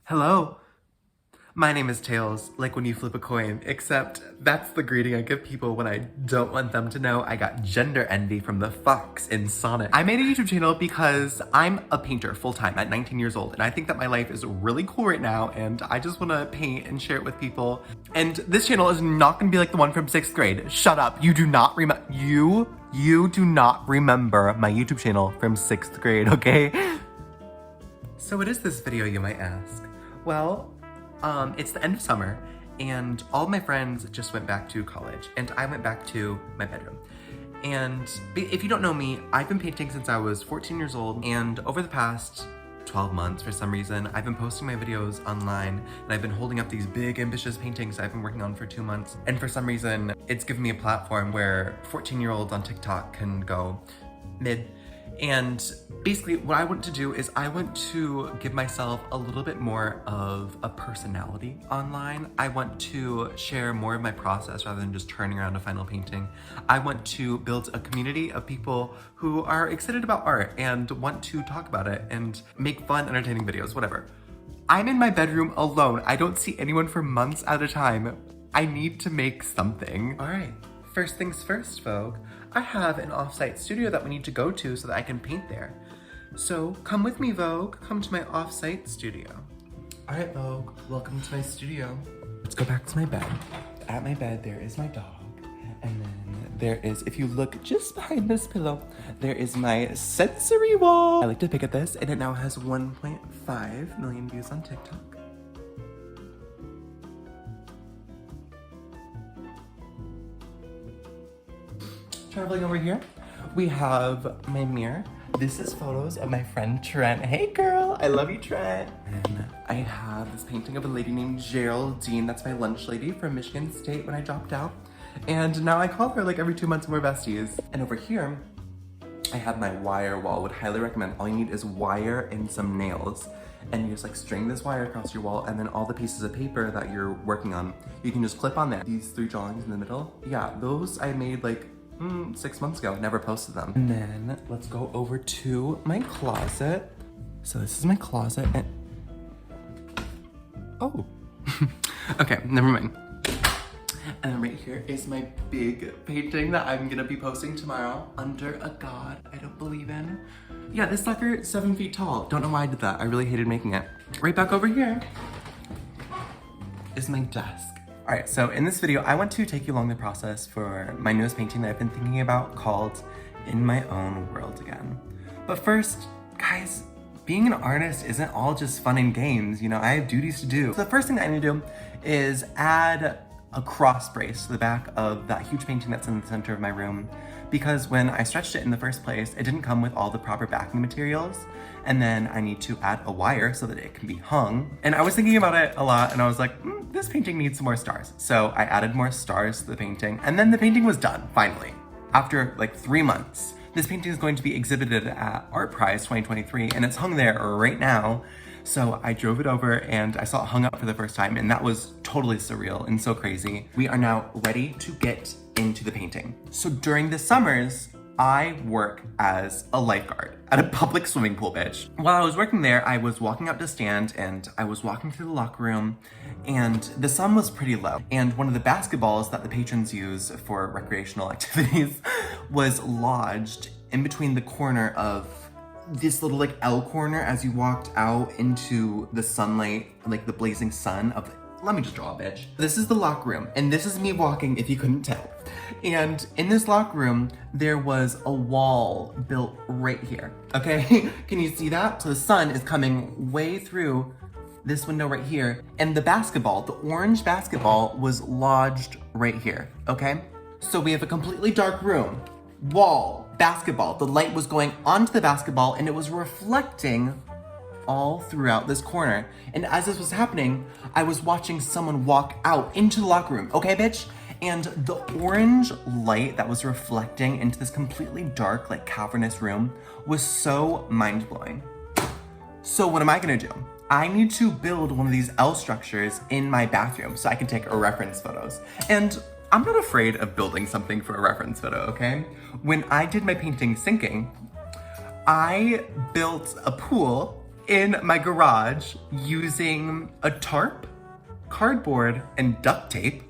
Hello, my name is Tails, like when you flip a coin, except that's the greeting I give people when I don't want them to know I got gender envy from the fox in Sonic. I made a YouTube channel because I'm a painter full-time at 19 years old, and I think that my life is really cool right now, and I just want to paint and share it with people. And this channel is not going to be like the one from 6th grade. Shut up. You do not remember, you do not remember my YouTube channel from 6th grade, okay? So what is this video, you might ask? Well, it's the end of summer, and all of my friends just went back to college, and I went back to my bedroom. And if you don't know me, I've been painting since I was 14 years old, and over the past 12 months, for some reason, I've been posting my videos online, and I've been holding up these big, ambitious paintings I've been working on for 2 months. And for some reason, it's given me a platform where 14-year-olds on TikTok can go mid. And basically what I want to do is I want to give myself a little bit more of a personality online. I want to share more of my process rather than just turning around a final painting. I want to build a community of people who are excited about art and want to talk about it and make fun, entertaining videos, whatever. I'm in my bedroom alone. I don't see anyone for months at a time. I need to make something. All right, first things first, Vogue. I have an off-site studio that we need to go to so that I can paint there. So come with me, Vogue. Come to my off-site studio. All right, Vogue, welcome to my studio. Let's go back to my bed. At my bed, there is my dog. And then there is, if you look just behind this pillow, there is my sensory wall. I like to pick at this, and it now has 1.5 million views on TikTok. Traveling over here, we have my mirror. This is photos of my friend Trent. Hey girl, I love you, Trent. And I have this painting of a lady named Geraldine. That's my lunch lady from Michigan State when I dropped out. And now I call her like every 2 months and we're besties. And over here, I have my wire wall. Would highly recommend. All you need is wire and some nails. And you just like string this wire across your wall, and then all the pieces of paper that you're working on, you can just clip on there. These 3 drawings in the middle, yeah, those I made like 6 months ago, never posted them. And then let's go over to my closet. So this is my closet and, oh, okay, never mind. And then right here is my big painting that I'm gonna be posting tomorrow, Under a God I Don't Believe In. Yeah, this sucker, 7 feet tall. Don't know why I did that. I really hated making it. Right back over here is my desk. All right, so in this video, I want to take you along the process for my newest painting that I've been thinking about called In My Own World Again. But first, guys, being an artist isn't all just fun and games, you know, I have duties to do. So the first thing that I need to do is add a cross brace to the back of that huge painting that's in the center of my room, because when I stretched it in the first place, it didn't come with all the proper backing materials. And then I need to add a wire so that it can be hung. And I was thinking about it a lot, and I was like, this painting needs some more stars. So I added more stars to the painting, and then the painting was done, finally. After like 3 months. This painting is going to be exhibited at Art Prize 2023, and it's hung there right now. So I drove it over and I saw it hung up for the first time, and that was totally surreal and so crazy. We are now ready to get into the painting. So during the summers, I work as a lifeguard at a public swimming pool, bitch. While I was working there, I was walking up to stand and I was walking through the locker room, and the sun was pretty low. And one of the basketballs that the patrons use for recreational activities was lodged in between the corner of this little like L corner as you walked out into the sunlight, like the blazing sun of, let me just draw a bitch. This is the locker room, and this is me walking if you couldn't tell. And in this locker room, there was a wall built right here, okay? Can you see that? So the sun is coming way through this window right here, and the basketball, the orange basketball, was lodged right here, okay? So we have a completely dark room, wall, basketball. The light was going onto the basketball and it was reflecting all throughout this corner. And as this was happening, I was watching someone walk out into the locker room, okay, bitch? And the orange light that was reflecting into this completely dark, like cavernous room was so mind-blowing. So what am I gonna do? I need to build one of these L structures in my bathroom so I can take reference photos. And I'm not afraid of building something for a reference photo, okay? When I did my painting Sinking, I built a pool in my garage using a tarp, cardboard, and duct tape.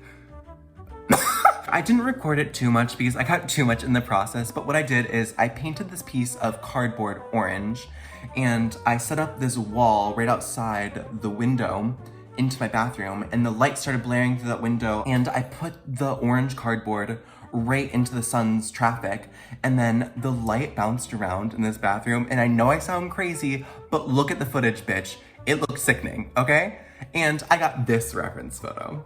I didn't record it too much because I got too much in the process, but what I did is I painted this piece of cardboard orange, and I set up this wall right outside the window into my bathroom, and the light started blaring through that window, and I put the orange cardboard right into the sun's traffic, and then the light bounced around in this bathroom, and I know I sound crazy, but look at the footage, bitch. It looks sickening, okay? And I got this reference photo.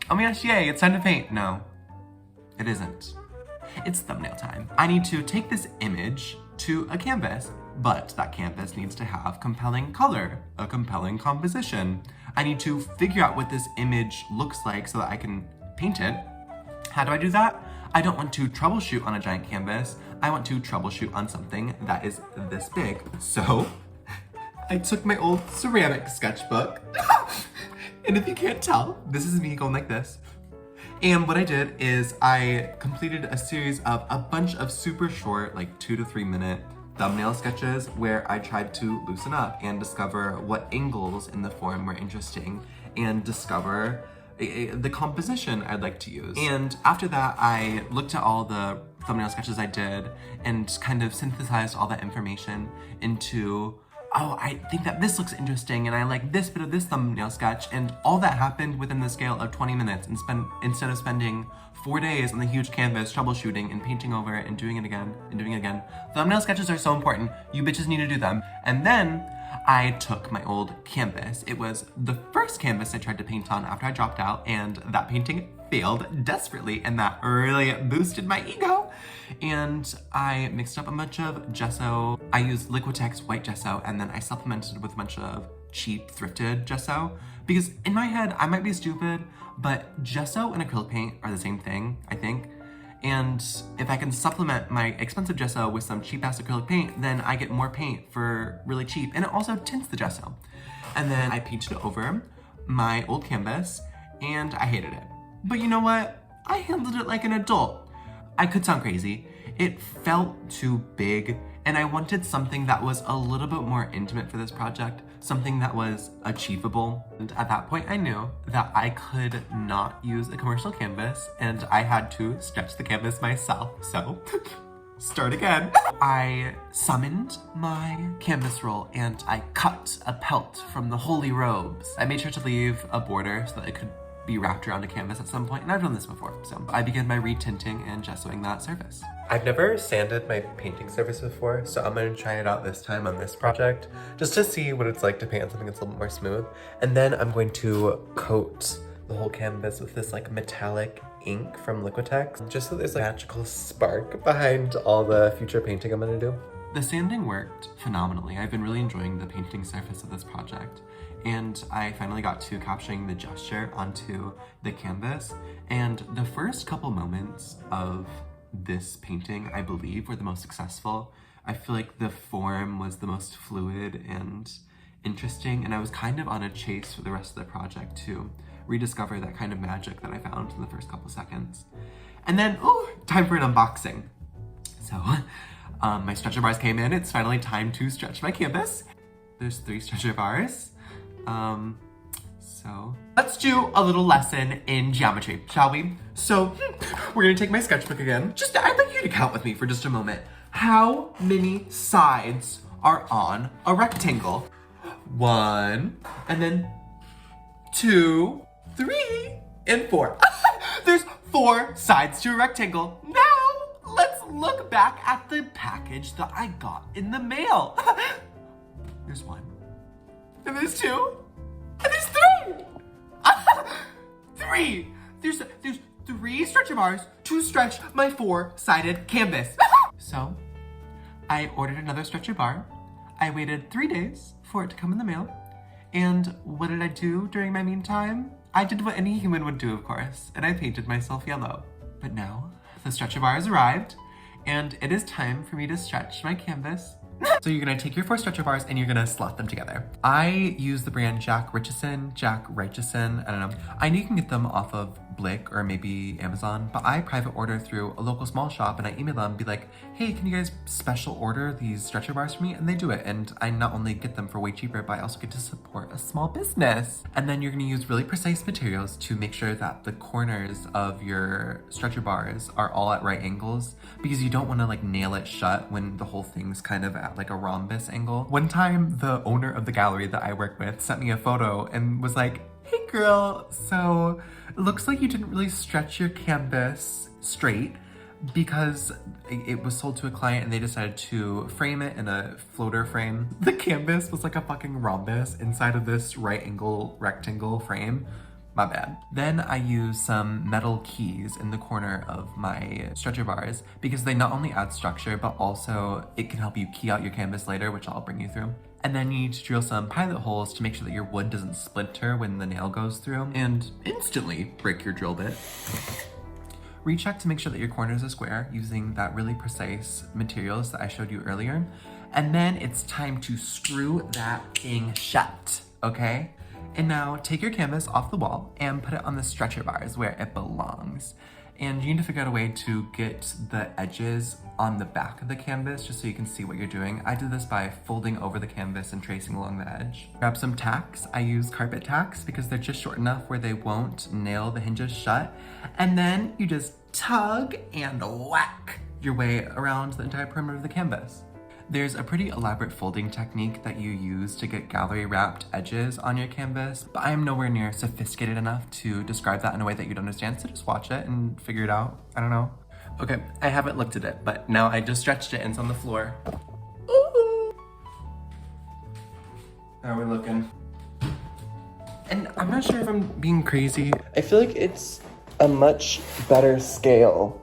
Oh my gosh, yay, it's time to paint. No, it isn't. It's thumbnail time. I need to take this image to a canvas, but that canvas needs to have compelling color, a compelling composition. I need to figure out what this image looks like so that I can paint it. How do I do that? I don't want to troubleshoot on a giant canvas. I want to troubleshoot on something that is this big. So I took my old ceramic sketchbook, and if you can't tell, this is me going like this. And what I did is I completed a series of a bunch of super short, like 2 to 3 minute thumbnail sketches where I tried to loosen up and discover what angles in the form were interesting and discover the composition I'd like to use. And after that, I looked at all the thumbnail sketches I did and kind of synthesized all that information into, oh, I think that this looks interesting and I like this bit of this thumbnail sketch, and all that happened within the scale of 20 minutes instead of spending 4 days on the huge canvas troubleshooting and painting over it and doing it again and doing it again. Thumbnail sketches are so important. You bitches need to do them. And then I took my old canvas. It was the first canvas I tried to paint on after I dropped out, and that painting failed desperately, and that really boosted my ego. And I mixed up a bunch of gesso. I used Liquitex white gesso, and then I supplemented with a bunch of cheap thrifted gesso, because in my head, I might be stupid, but gesso and acrylic paint are the same thing, I think. And if I can supplement my expensive gesso with some cheap ass acrylic paint, then I get more paint for really cheap, and it also tints the gesso. And then I painted over my old canvas, and I hated it. But you know what? I handled it like an adult. I could sound crazy. It felt too big, and I wanted something that was a little bit more intimate for this project, something that was achievable. And at that point, I knew that I could not use a commercial canvas, and I had to stretch the canvas myself. So, start again. I summoned my canvas roll, and I cut a pelt from the holy robes. I made sure to leave a border so that it could be wrapped around a canvas at some point, and I've done this before. So I began by retinting and gessoing that surface. I've never sanded my painting surface before, so I'm gonna try it out this time on this project, just to see what it's like to paint on something that's a little bit more smooth. And then I'm going to coat the whole canvas with this like metallic ink from Liquitex, just so there's a magical spark behind all the future painting I'm gonna do. The sanding worked phenomenally. I've been really enjoying the painting surface of this project, and I finally got to capturing the gesture onto the canvas. And the first couple moments of this painting, I believe, were the most successful. I feel like the form was the most fluid and interesting, and I was kind of on a chase for the rest of the project to rediscover that kind of magic that I found in the first couple seconds. And then, oh, time for an unboxing. So, my stretcher bars came in. It's finally time to stretch my canvas. There's 3 stretcher bars. So let's do a little lesson in geometry, shall we? So we're gonna take my sketchbook again. I'd like you to count with me for just a moment. How many sides are on a rectangle? 1, and then 2, 3, and 4. There's 4 sides to a rectangle. Now let's look back at the package that I got in the mail. There's 1. And there's 2. And there's 3! 3! There's 3 stretcher bars to stretch my 4-sided canvas. So, I ordered another stretcher bar. I waited 3 days for it to come in the mail. And what did I do during my meantime? I did what any human would do, of course, and I painted myself yellow. But now, the stretcher bar has arrived, and it is time for me to stretch my canvas. So you're gonna take your 4 stretcher bars and you're gonna slot them together. I use the brand Jack Richardson, I don't know. I know you can get them off of Blick or maybe Amazon, but I private order through a local small shop and I email them and be like, hey, can you guys special order these stretcher bars for me? And they do it. And I not only get them for way cheaper, but I also get to support a small business. And then you're gonna use really precise materials to make sure that the corners of your stretcher bars are all at right angles, because you don't wanna like nail it shut when the whole thing's kind of at like a rhombus angle. One time, the owner of the gallery that I work with sent me a photo and was like, hey girl, so it looks like you didn't really stretch your canvas straight because it was sold to a client and they decided to frame it in a floater frame. The canvas was like a fucking rhombus inside of this right angle rectangle frame. My bad. Then I use some metal keys in the corner of my stretcher bars because they not only add structure, but also it can help you key out your canvas later, which I'll bring you through. And then you need to drill some pilot holes to make sure that your wood doesn't splinter when the nail goes through and instantly break your drill bit. Recheck to make sure that your corners are square using that really precise materials that I showed you earlier. And then it's time to screw that thing shut, okay? And now take your canvas off the wall and put it on the stretcher bars where it belongs. And you need to figure out a way to get the edges on the back of the canvas just so you can see what you're doing. I did this by folding over the canvas and tracing along the edge. Grab some tacks. I use carpet tacks because they're just short enough where they won't nail the hinges shut. And then you just tug and whack your way around the entire perimeter of the canvas. There's a pretty elaborate folding technique that you use to get gallery wrapped edges on your canvas, but I am nowhere near sophisticated enough to describe that in a way that you'd understand, so just watch it and figure it out. I don't know. Okay, I haven't looked at it, but now I just stretched it and it's on the floor. Ooh. How are we looking? And I'm not sure if I'm being crazy. I feel like it's a much better scale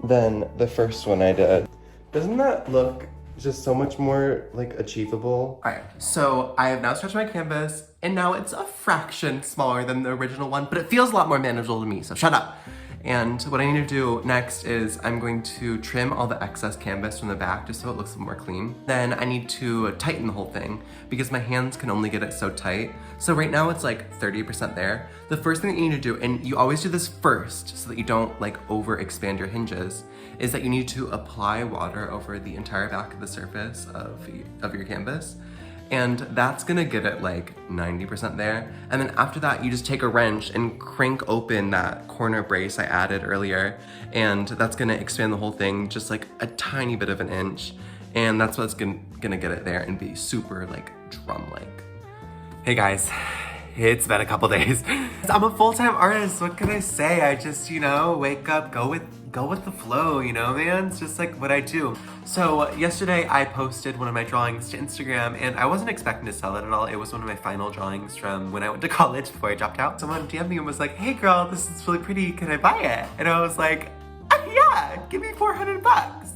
than the first one I did. Doesn't that look just so much more like achievable? All right, so I have now stretched my canvas and now it's a fraction smaller than the original one, but it feels a lot more manageable to me, so shut up. And what I need to do next is I'm going to trim all the excess canvas from the back just so it looks more clean. Then I need to tighten the whole thing because my hands can only get it so tight. So right now it's like 30% there. The first thing that you need to do, and you always do this first so that you don't like over expand your hinges, is that you need to apply water over the entire back of the surface of your canvas. And that's gonna get it like 90% there. And then after that, you just take a wrench and crank open that corner brace I added earlier. And that's gonna expand the whole thing just like a tiny bit of an inch. And that's what's gonna get it there and be super like drum-like. Hey guys, it's been a couple days. I'm a full-time artist, what can I say? I just, you know, wake up, go with the flow, you know, man? It's just like what I do. So yesterday I posted one of my drawings to Instagram and I wasn't expecting to sell it at all. It was one of my final drawings from when I went to college before I dropped out. Someone DM'd me and was like, hey girl, this is really pretty, can I buy it? And I was like, yeah, give me 400 bucks.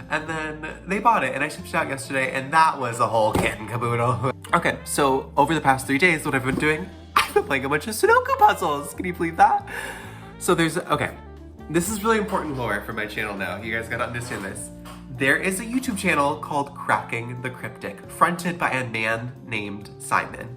And then they bought it and I shipped it out yesterday and that was a whole kit and caboodle. Okay, so over the past 3 days, what I've been doing, I've been playing a bunch of Sudoku puzzles. Can you believe that? So okay. This is really important lore for my channel now. You guys gotta understand this. There is a YouTube channel called Cracking the Cryptic, fronted by a man named Simon.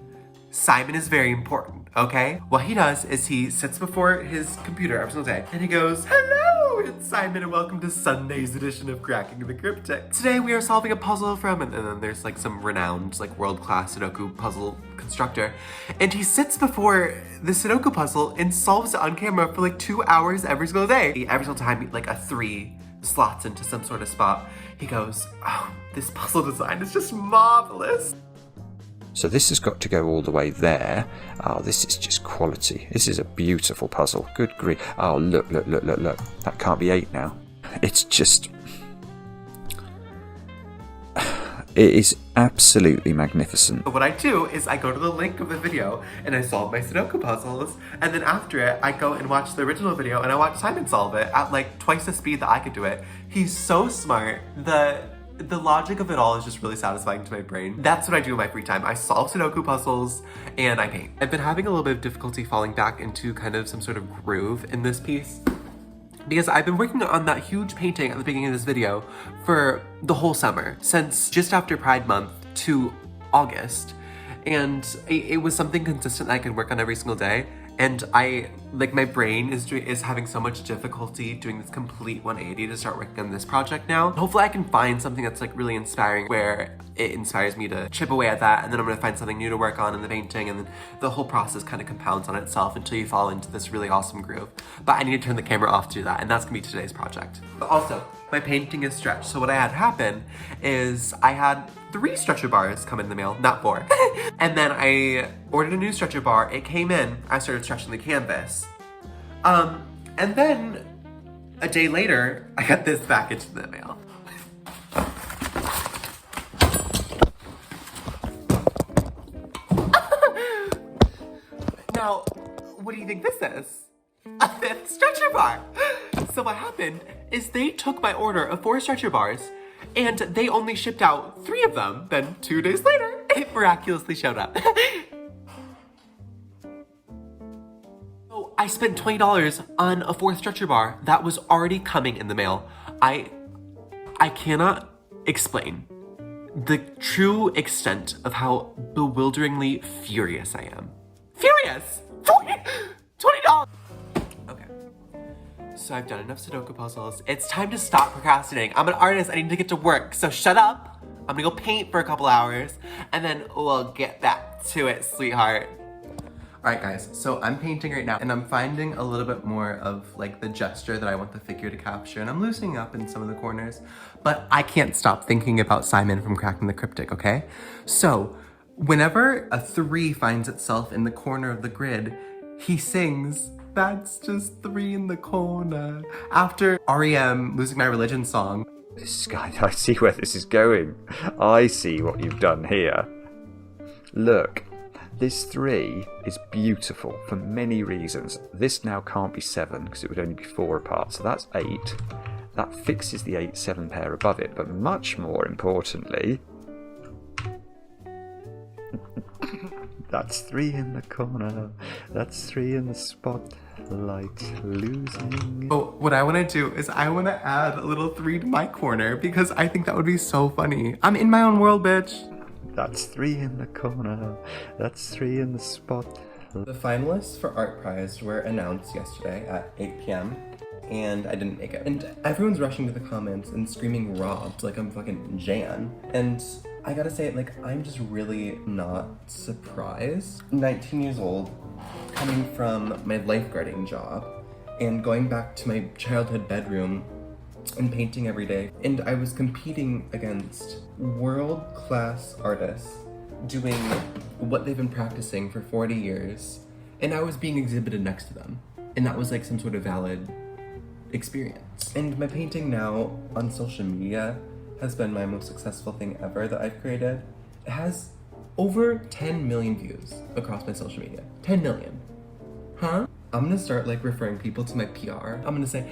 Simon is very important, okay? What he does is he sits before his computer every single day and he goes, hello, it's Simon and welcome to Sunday's edition of Cracking the Cryptic. Today we are solving a puzzle from, and then there's like some renowned, like world-class Sudoku puzzle constructor. And he sits before the Sudoku puzzle and solves it on camera for like 2 hours every single day. Every single time like a 3 slots into some sort of spot, he goes, oh, this puzzle design is just marvelous. So this has got to go all the way there. Oh, this is just quality. This is a beautiful puzzle. Good grief. Oh, look. That can't be 8 now. It's just... It is absolutely magnificent. What I do is I go to the link of the video and I solve my Sudoku puzzles, and then after it, I go and watch the original video and I watch Simon solve it at like twice the speed that I could do it. He's so smart. The logic of it all is just really satisfying to my brain. That's what I do in my free time. I solve Sudoku puzzles and I paint. I've been having a little bit of difficulty falling back into kind of some sort of groove in this piece because I've been working on that huge painting at the beginning of this video for the whole summer, since just after Pride Month to August. And it was something consistent that I could work on every single day. and my brain is having so much difficulty doing this complete 180 to start working on this project now. Hopefully I can find something that's like really inspiring, where it inspires me to chip away at that, and then I'm gonna find something new to work on in the painting, and then the whole process kind of compounds on itself until you fall into this really awesome groove. But I need to turn the camera off to do that, and that's gonna be today's project. But also, my painting is stretched, so what I had happen is I had 3 stretcher bars come in the mail, not 4. And then I ordered a new stretcher bar, it came in, I started stretching the canvas. And then a day later, I got this package in the mail. Now, what do you think this is? A 5th stretcher bar! So what happened is they took my order of 4 stretcher bars, and they only shipped out 3 of them. Then 2 days later, it miraculously showed up. So I spent $20 on a 4th stretcher bar that was already coming in the mail. I cannot explain the true extent of how bewilderingly furious I am. Furious! $20! Okay. So I've done enough Sudoku puzzles. It's time to stop procrastinating. I'm an artist, I need to get to work, so shut up. I'm gonna go paint for a couple hours, and then we'll get back to it, sweetheart. All right, guys, so I'm painting right now, and I'm finding a little bit more of like the gesture that I want the figure to capture, and I'm loosening up in some of the corners, but I can't stop thinking about Simon from Cracking the Cryptic, okay? So, whenever a 3 finds itself in the corner of the grid, he sings, "That's just 3 in the corner," after REM Losing My Religion song. This guy, I see where this is going. I see what you've done here. Look, this 3 is beautiful for many reasons. This now can't be 7 because it would only be 4 apart, so that's 8. That fixes the 8-7 pair above it, but much more importantly, that's 3 in the corner, that's 3 in the spotlight, losing. Oh, what I want to do is I want to add a little 3 to my corner because I think that would be so funny. I'm in my own world, bitch. That's 3 in the corner, that's 3 in the spot. The finalists for Art Prize were announced yesterday at 8 p.m. and I didn't make it. And everyone's rushing to the comments and screaming robbed like I'm fucking Jan. And I gotta say, like, I'm just really not surprised. 19 years old, coming from my lifeguarding job and going back to my childhood bedroom and painting every day. And I was competing against world-class artists doing what they've been practicing for 40 years. And I was being exhibited next to them. And that was like some sort of valid experience. And my painting now on social media has been my most successful thing ever that I've created. It has over 10 million views across my social media. 10 million. Huh? I'm gonna start like referring people to my PR. I'm gonna say,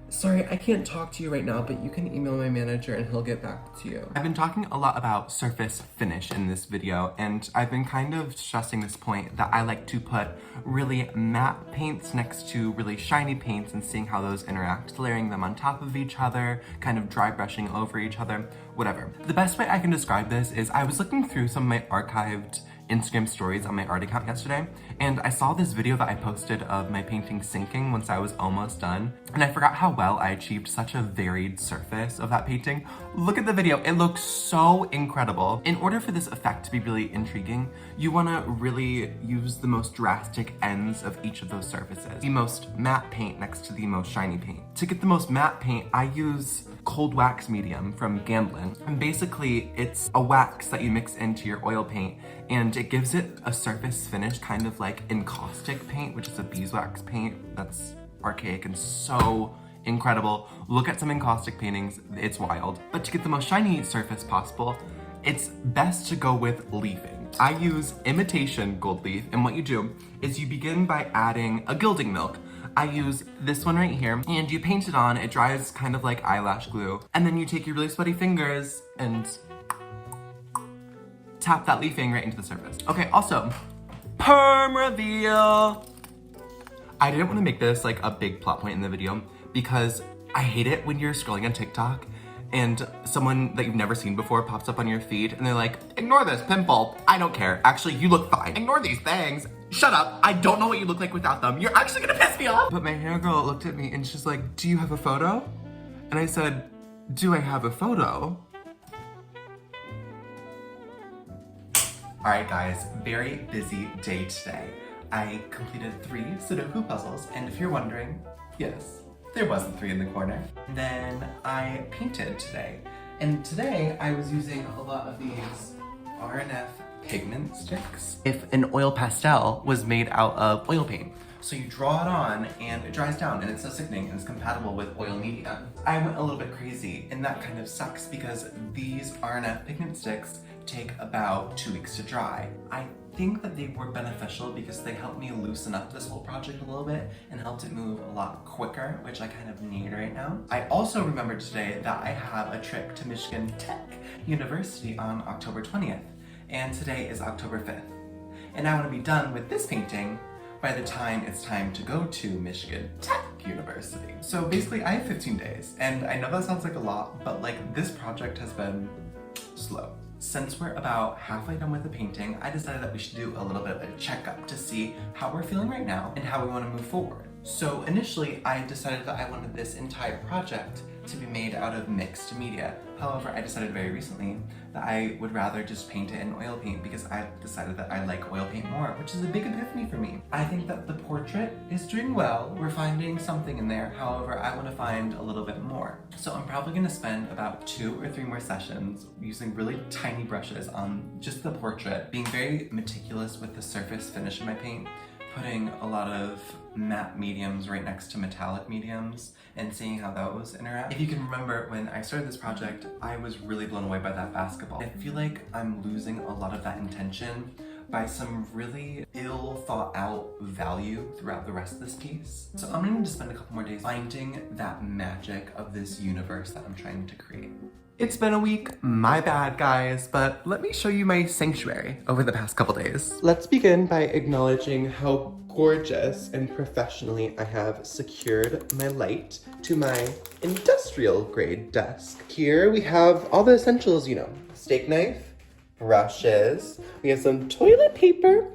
sorry, I can't talk to you right now, but you can email my manager and he'll get back to you. I've been talking a lot about surface finish in this video, and I've been kind of stressing this point that I like to put really matte paints next to really shiny paints and seeing how those interact, layering them on top of each other, kind of dry brushing over each other, whatever. The best way I can describe this is I was looking through some of my archived Instagram stories on my art account yesterday, and I saw this video that I posted of my painting sinking once I was almost done, and I forgot how well I achieved such a varied surface of that painting. Look at the video, it looks so incredible. In order for this effect to be really intriguing, you wanna really use the most drastic ends of each of those surfaces. The most matte paint next to the most shiny paint. To get the most matte paint, I use cold wax medium from Gamblin. And basically, it's a wax that you mix into your oil paint, and it gives it a surface finish kind of like encaustic paint, which is a beeswax paint that's archaic and so incredible. Look at some encaustic paintings, it's wild. But to get the most shiny surface possible, it's best to go with leafing. I use imitation gold leaf, and what you do is you begin by adding a gilding milk. I use this one right here, and you paint it on, it dries kind of like eyelash glue, and then you take your really sweaty fingers and tap that leafing right into the surface. Okay, also, perm reveal! I didn't want to make this like a big plot point in the video because I hate it when you're scrolling on TikTok and someone that you've never seen before pops up on your feed and they're like, ignore this pimple. I don't care. Actually, you look fine. Ignore these things. Shut up. I don't know what you look like without them. You're actually gonna piss me off. But my hair girl looked at me and she's like, do you have a photo? And I said, do I have a photo? All right, guys, very busy day today. I completed 3 Sudoku puzzles, and if you're wondering, yes, there wasn't 3 in the corner. Then I painted today, and today I was using a lot of these RNF pigment sticks. If an oil pastel was made out of oil paint, so you draw it on and it dries down and it's so sickening and it's compatible with oil media. I went a little bit crazy, and that kind of sucks because these RNF pigment sticks take about 2 weeks to dry. I think that they were beneficial because they helped me loosen up this whole project a little bit and helped it move a lot quicker, which I kind of need right now. I also remembered today that I have a trip to Michigan Tech University on October 20th, and today is October 5th. And I want to be done with this painting by the time it's time to go to Michigan Tech University. So basically I have 15 days, and I know that sounds like a lot, but like this project has been slow. Since we're about halfway done with the painting, I decided that we should do a little bit of a checkup to see how we're feeling right now and how we want to move forward. So initially, I decided that I wanted this entire project to be made out of mixed media. However, I decided very recently that I would rather just paint it in oil paint because I've decided that I like oil paint more, which is a big epiphany for me. I think that the portrait is doing well. We're finding something in there. However, I want to find a little bit more. So I'm probably going to spend about 2 or 3 more sessions using really tiny brushes on just the portrait, being very meticulous with the surface finish of my paint, putting a lot of matte mediums right next to metallic mediums and seeing how those interact. If you can remember, when I started this project, I was really blown away by that basketball. I feel like I'm losing a lot of that intention by some really ill thought out value throughout the rest of this piece. So I'm gonna need to spend a couple more days finding that magic of this universe that I'm trying to create. It's been a week, my bad guys, but let me show you my sanctuary over the past couple days. Let's begin by acknowledging how gorgeous and professionally I have secured my light to my industrial grade desk. Here we have all the essentials, you know, steak knife, brushes, we have some toilet paper,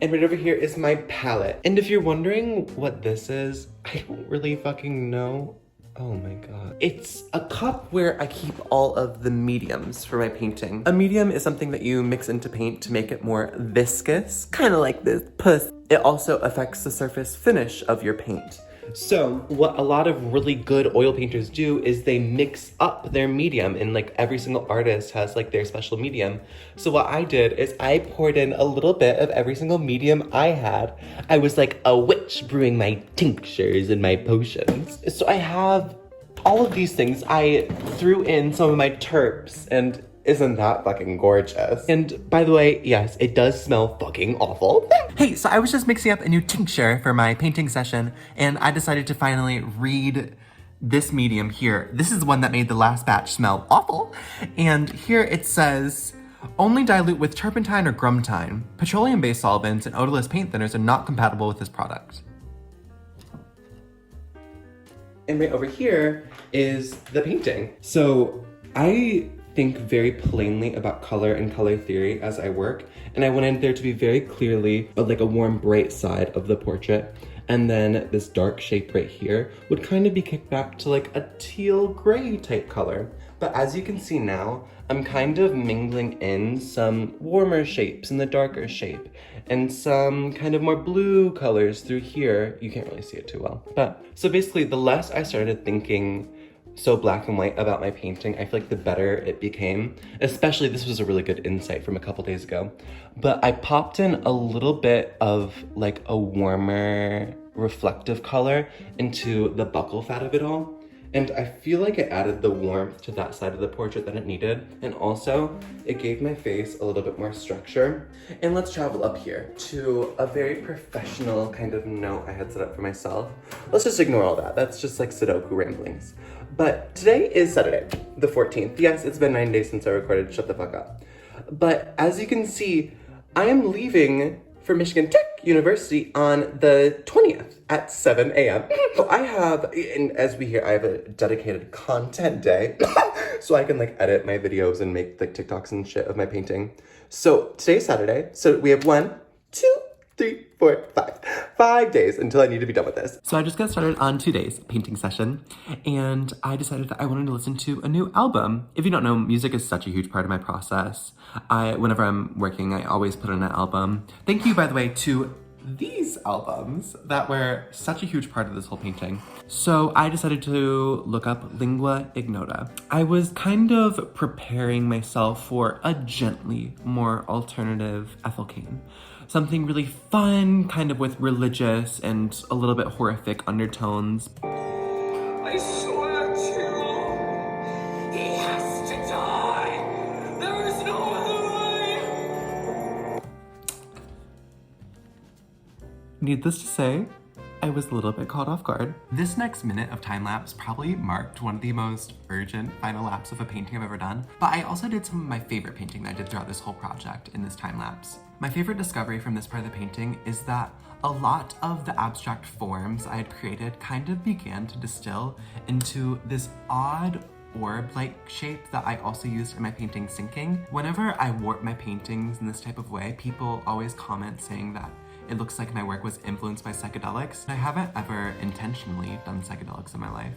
and right over here is my palette. And if you're wondering what this is, I don't really fucking know. Oh my god. It's a cup where I keep all of the mediums for my painting. A medium is something that you mix into paint to make it more viscous, kind of like this puss. It also affects the surface finish of your paint. So what a lot of really good oil painters do is they mix up their medium, and like every single artist has like their special medium. So what I did is I poured in a little bit of every single medium I had. I was like a witch brewing my tinctures and my potions. So I have all of these things. I threw in some of my terps, and isn't that fucking gorgeous? And by the way, yes, it does smell fucking awful. Hey, so I was just mixing up a new tincture for my painting session, and I decided to finally read this medium here. This is the one that made the last batch smell awful. And here it says, only dilute with turpentine or grumtine. Petroleum-based solvents and odorless paint thinners are not compatible with this product. And right over here is the painting. So I think very plainly about color and color theory as I work, and I wanted there to be very clearly like a warm, bright side of the portrait, and then this dark shape right here would kind of be kicked back to like a teal gray type color. But as you can see now, I'm kind of mingling in some warmer shapes in the darker shape, and some kind of more blue colors through here. You can't really see it too well. But so basically, the less I started thinking so black and white about my painting, I feel like the better it became. Especially, this was a really good insight from a couple days ago. But I popped in a little bit of like a warmer reflective color into the buckle fat of it all. And I feel like it added the warmth to that side of the portrait that it needed. And also, it gave my face a little bit more structure. And let's travel up here to a very professional kind of note I had set up for myself. Let's just ignore all that. That's just like Sudoku ramblings. But today is Saturday, the 14th. Yes, it's been 9 days since I recorded Shut the Fuck Up. But as you can see, I am leaving for Michigan Tech University on the 20th at 7 a.m. So I have, and as we hear, I have a dedicated content day. So I can like edit my videos and make like TikToks and shit of my painting. So today's Saturday. So we have 1, 2, 3, 4, 5. 5 days until I need to be done with this. So I just got started on 2 days painting session, and I decided that I wanted to listen to a new album. If you don't know, music is such a huge part of my process. Whenever I'm working, I always put in an album. Thank you, by the way, to these albums that were such a huge part of this whole painting. So I decided to look up lingua ignota. I was kind of preparing myself for a gently more alternative Ethel Kane. Something really fun, kind of with religious and a little bit horrific undertones. I swear to you, he has to die. There is no other way. Needless to say, I was a little bit caught off guard. This next minute of time lapse probably marked one of the most urgent final laps of a painting I've ever done, but I also did some of my favorite painting that I did throughout this whole project in this time lapse. My favorite discovery from this part of the painting is that a lot of the abstract forms I had created kind of began to distill into this odd orb-like shape that I also used in my painting Sinking. Whenever I warp my paintings in this type of way, people always comment saying that it looks like my work was influenced by psychedelics. I haven't ever intentionally done psychedelics in my life.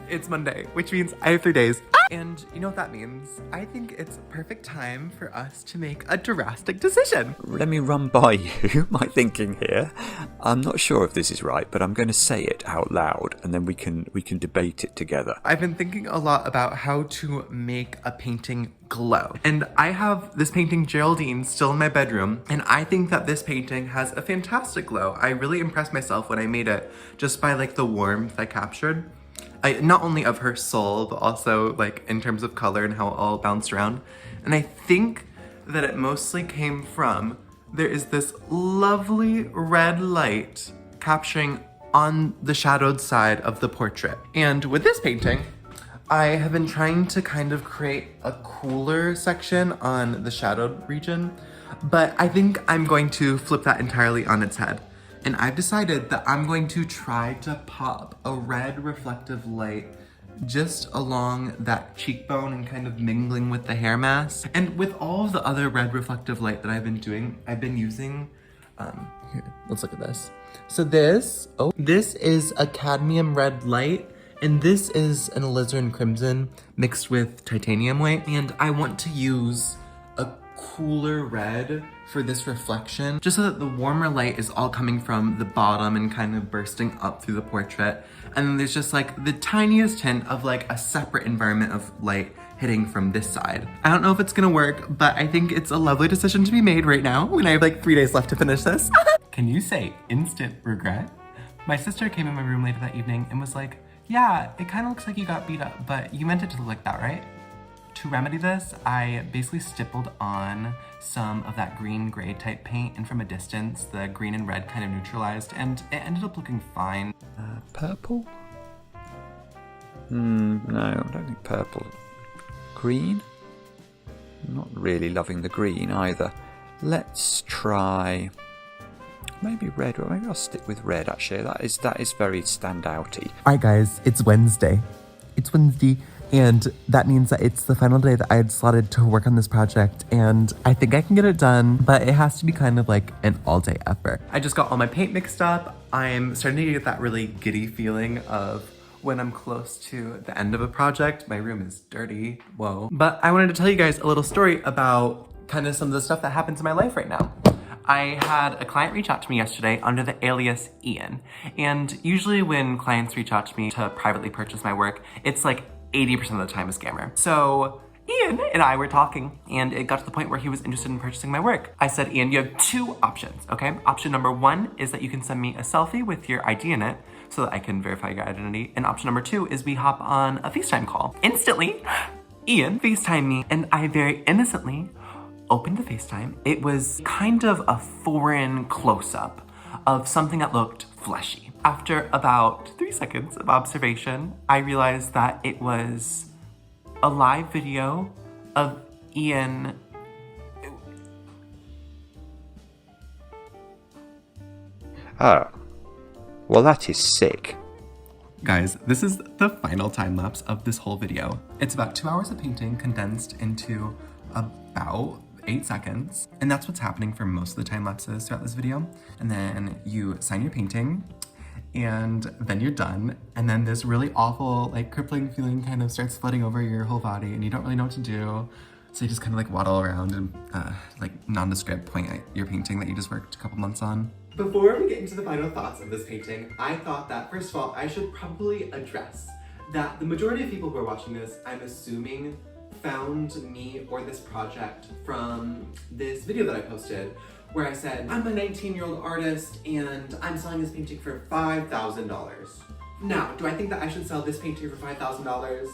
It's Monday, which means I have 3 days. And you know what that means? I think it's perfect time for us to make a drastic decision. Let me run by you my thinking here. I'm not sure if this is right, but I'm going to say it out loud, and then we can debate it together. I've been thinking a lot about how to make a painting glow. And I have this painting Geraldine still in my bedroom, and I think that this painting has a fantastic glow. I really impressed myself when I made it just by like the warmth I captured. Not only of her soul, but also like in terms of color and how it all bounced around. And I think that it mostly came from, there is this lovely red light capturing on the shadowed side of the portrait. And with this painting, I have been trying to kind of create a cooler section on the shadowed region, but I think I'm going to flip that entirely on its head. And I've decided that I'm going to try to pop a red reflective light just along that cheekbone and kind of mingling with the hair mask. And with all of the other red reflective light that I've been doing, I've been using, here, let's look at this. So this is a cadmium red light, and this is an alizarin crimson mixed with titanium white. And I want to use a cooler red for this reflection, just so that the warmer light is all coming from the bottom and kind of bursting up through the portrait. And then there's just like the tiniest hint of like a separate environment of light hitting from this side. I don't know if it's gonna work, but I think it's a lovely decision to be made right now when I have like 3 days left to finish this. Can you say instant regret? My sister came in my room later that evening and was like, yeah, it kind of looks like you got beat up, but you meant it to look like that, right? To remedy this, I basically stippled on some of that green-gray type paint, and from a distance, the green and red kind of neutralized, and it ended up looking fine. Purple? No, I don't think purple. Green? Not really loving the green either. Let's try maybe red, or maybe I'll stick with red actually. That is very standouty. Alright guys, it's Wednesday. And that means that it's the final day that I had slotted to work on this project, and I think I can get it done, but it has to be kind of like an all-day effort. I just got all my paint mixed up. I'm starting to get that really giddy feeling of when I'm close to the end of a project. My room is dirty, whoa. But I wanted to tell you guys a little story about kind of some of the stuff that happens in my life right now. I had a client reach out to me yesterday under the alias Ian. And usually when clients reach out to me to privately purchase my work, it's like 80% of the time a scammer. So Ian and I were talking, and it got to the point where he was interested in purchasing my work. I said, Ian, you have 2 options, okay? Option number 1 is that you can send me a selfie with your ID in it so that I can verify your identity. And option number 2 is we hop on a FaceTime call. Instantly, Ian FaceTimed me, and I very innocently opened the FaceTime. It was kind of a foreign close-up of something that looked fleshy. After about 3 seconds of observation, I realized that it was a live video of Ian. Oh, well that is sick. Guys, this is the final time lapse of this whole video. It's about 2 hours of painting condensed into about 8 seconds. And that's what's happening for most of the time lapses throughout this video. And then you sign your painting, and then you're done. And then this really awful, like crippling feeling kind of starts flooding over your whole body, and you don't really know what to do. So you just kind of like waddle around and like nondescript point at your painting that you just worked a couple months on. Before we get into the final thoughts of this painting, I thought that first of all, I should probably address that the majority of people who are watching this, I'm assuming, found me or this project from this video that I posted where I said, I'm a 19-year-old artist and I'm selling this painting for $5,000. Now, do I think that I should sell this painting for $5,000?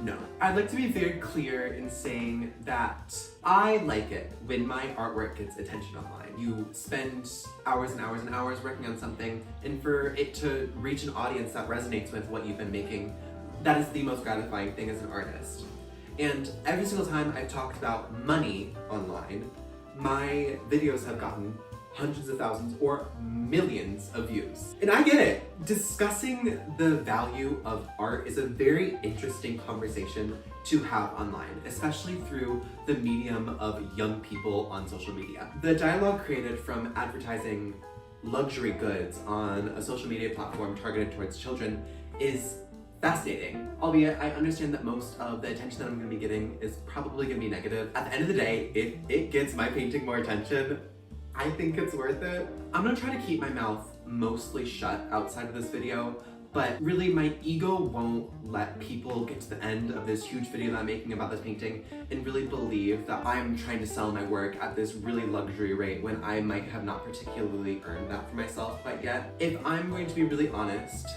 No. I'd like to be very clear in saying that I like it when my artwork gets attention online. You spend hours and hours and hours working on something, and for it to reach an audience that resonates with what you've been making, that is the most gratifying thing as an artist. And every single time I've talked about money online, my videos have gotten hundreds of thousands or millions of views. And I get it. Discussing the value of art is a very interesting conversation to have online, especially through the medium of young people on social media. The dialogue created from advertising luxury goods on a social media platform targeted towards children is fascinating, albeit I understand that most of the attention that I'm going to be getting is probably going to be negative. At the end of the day, if it gets my painting more attention, I think it's worth it. I'm going to try to keep my mouth mostly shut outside of this video, but really my ego won't let people get to the end of this huge video that I'm making about this painting and really believe that I'm trying to sell my work at this really luxury rate when I might have not particularly earned that for myself quite yet. If I'm going to be really honest,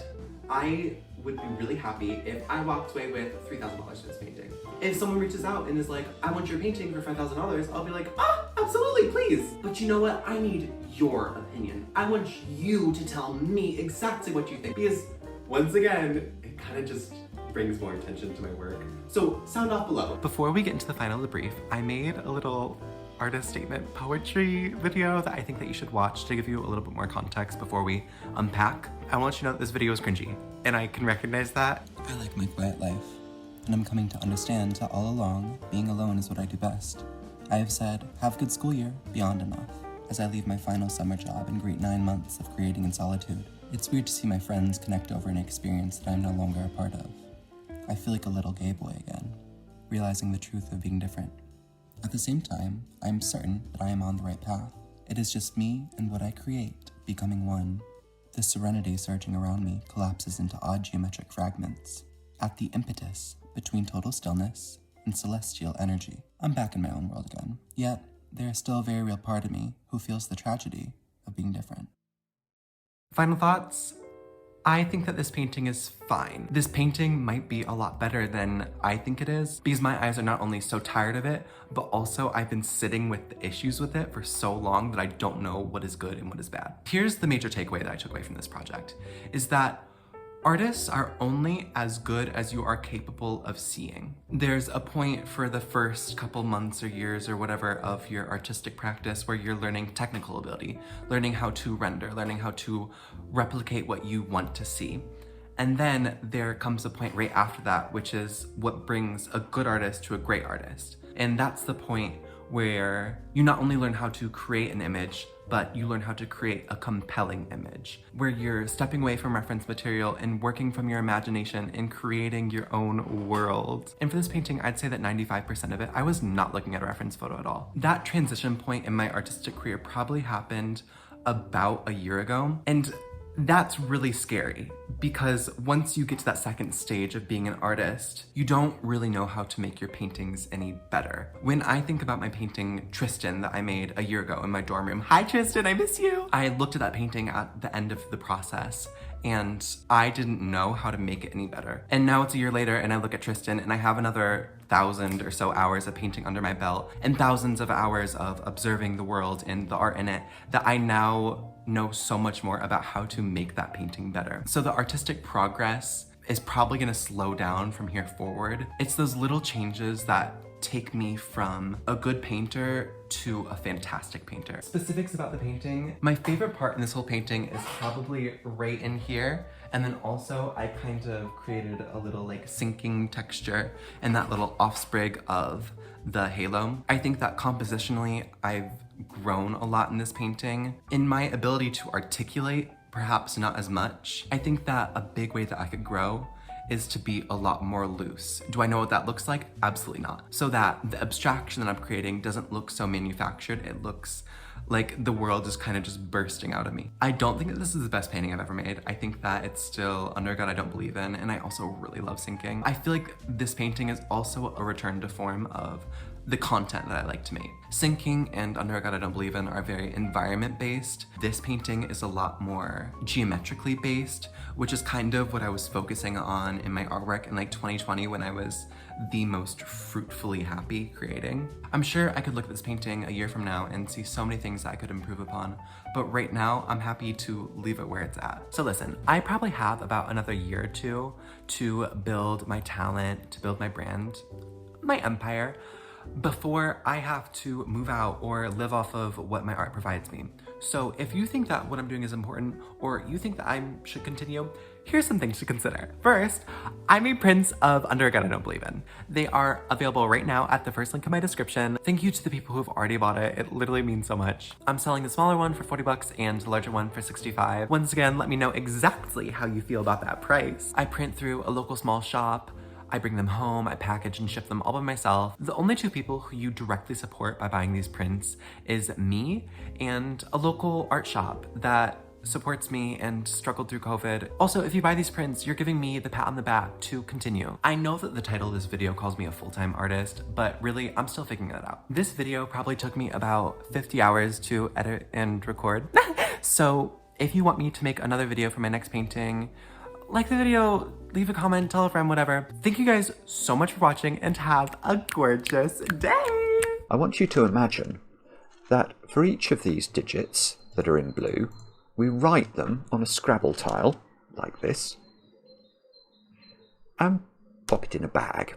I would be really happy if I walked away with $3,000 for this painting. If someone reaches out and is like, I want your painting for $5,000, I'll be like, absolutely, please. But you know what? I need your opinion. I want you to tell me exactly what you think, because once again, it kind of just brings more attention to my work. So sound off below. Before we get into the final debrief, I made a little artist statement poetry video that I think that you should watch to give you a little bit more context before we unpack. I want you to know that this video is cringy, and I can recognize that. I like my quiet life, and I'm coming to understand that all along, being alone is what I do best. I have said, have a good school year, beyond enough, as I leave my final summer job and greet 9 months of creating in solitude. It's weird to see my friends connect over an experience that I'm no longer a part of. I feel like a little gay boy again, realizing the truth of being different. At the same time, I am certain that I am on the right path. It is just me and what I create becoming one. The serenity surging around me collapses into odd geometric fragments. At the impetus between total stillness and celestial energy, I'm back in my own world again. Yet, there is still a very real part of me who feels the tragedy of being different. Final thoughts? I think that this painting is fine. This painting might be a lot better than I think it is, because my eyes are not only so tired of it, but also I've been sitting with the issues with it for so long that I don't know what is good and what is bad. Here's the major takeaway that I took away from this project, is that artists are only as good as you are capable of seeing. There's a point for the first couple months or years or whatever of your artistic practice where you're learning technical ability, learning how to render, learning how to replicate what you want to see. And then there comes a point right after that, which is what brings a good artist to a great artist. And that's the point where you not only learn how to create an image, but you learn how to create a compelling image, where you're stepping away from reference material and working from your imagination and creating your own world. And for this painting, I'd say that 95% of it, I was not looking at a reference photo at all. That transition point in my artistic career probably happened about a year ago. And that's really scary, because once you get to that second stage of being an artist, you don't really know how to make your paintings any better. When I think about my painting Tristan that I made a year ago in my dorm room, hi Tristan, I miss you. I looked at that painting at the end of the process and I didn't know how to make it any better. And now it's a year later and I look at Tristan and I have another 1,000 or so hours of painting under my belt and thousands of hours of observing the world and the art in it that I now know so much more about how to make that painting better. So the artistic progress is probably gonna slow down from here forward. It's those little changes that take me from a good painter to a fantastic painter. Specifics about the painting. My favorite part in this whole painting is probably right in here. And then also I kind of created a little like sinking texture and that little offsprig of the halo. I think that compositionally I've grown a lot in this painting. In my ability to articulate, perhaps not as much. I think that a big way that I could grow is to be a lot more loose. Do I know what that looks like? Absolutely not. So that the abstraction that I'm creating doesn't look so manufactured. It looks like the world is kind of just bursting out of me. I don't think that this is the best painting I've ever made. I think that it's still Under God I Don't Believe In, and I also really love sinking. I feel like this painting is also a return to form of the content that I like to make. Sinking and Under God I Don't Believe In are very environment based. This painting is a lot more geometrically based, which is kind of what I was focusing on in my artwork in like 2020 when I was the most fruitfully happy creating. I'm sure I could look at this painting a year from now and see so many things that I could improve upon, but right now I'm happy to leave it where it's at. So listen, I probably have about another year or two to build my talent, to build my brand, my empire, before I have to move out or live off of what my art provides me. So if you think that what I'm doing is important, or you think that I should continue, here's some things to consider. First, I made prints of Under a God I Don't Believe In. They are available right now at the first link in my description. Thank you to the people who've already bought it. It literally means so much. I'm selling the smaller one for 40 bucks and the larger one for 65. Once again, let me know exactly how you feel about that price. I print through a local small shop. I bring them home, I package and ship them all by myself. The only two people who you directly support by buying these prints is me and a local art shop that supports me and struggled through COVID. Also, if you buy these prints, you're giving me the pat on the back to continue. I know that the title of this video calls me a full-time artist, but really, I'm still figuring that out. This video probably took me about 50 hours to edit and record. So if you want me to make another video for my next painting, like the video, leave a comment, tell a friend, whatever. Thank you guys so much for watching and have a gorgeous day. I want you to imagine that for each of these digits that are in blue, we write them on a Scrabble tile, like this, and pop it in a bag.